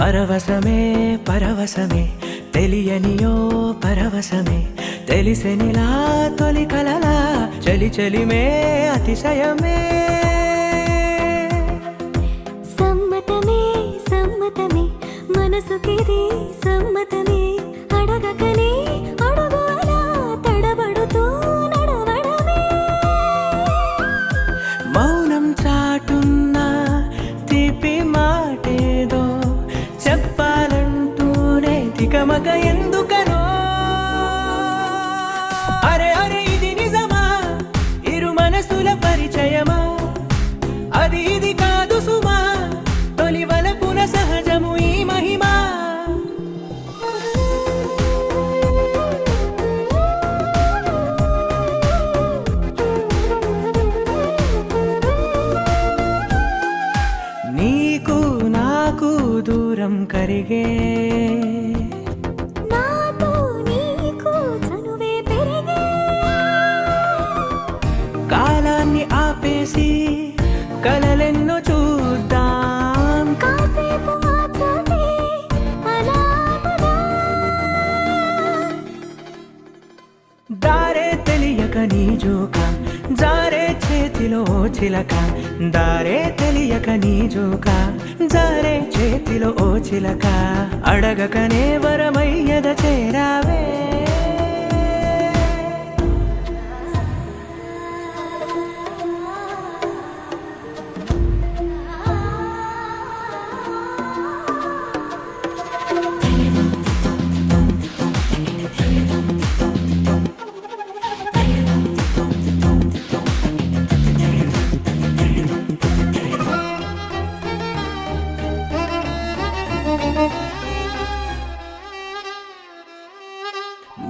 పరవశమే పరవశమే తెలియనియో పరవశమే తెలిసెనిలా తొలి కలలా చలి చలిమే అతిశయమే సమ్మతమే సమ్మతమే మనసుకిది సమ్మతమే అడగకనే అడుగులా తడబడుతూ నడవడమే మౌనం చాటున్న తీపి మాటేదో చెప్పాలంటూనే తికమక ఎందుకనో అరే అరే ఇది నిజమా ఇరు మనసుల పరిచయమా అది ఇది కాదు సుమా తొలి వలపున సహజము ఈ మహిమా నీకు నాకు దూరం కరిగే నాతో నీకు చనువే పెరిగే కాలాన్ని ఆపేసి కలలెన్నో చూద్దాం కాసేపు ఆచటే అలా పదా దారే తెలియక నీ జోక జారే చేతిలో చిలక దారే తెలియక నీ జోక జారే చేతిలో ఓ చిలక అడగకనే వరమయ్యద చేరావే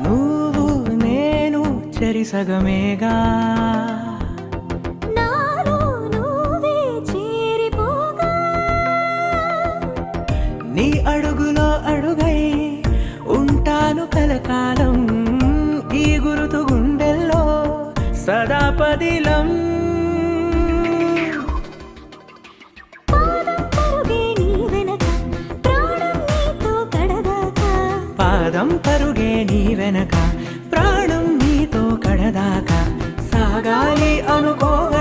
నువ్వు నేను చెరిసగమేగా నాలో నువ్వే చేరిపోగా నీ అడుగులో అడుగై ఉంటాను కలకాలం ఈ గురుతు గుండెల్లో సదా పదిలం పాదం పరుగే నీ వెనక ప్రాణం నీతో కడదాకా పాదం పరుగే నీ వెనక ప్రాణం నీతో కడదాకా సాగాలి అనుకోగ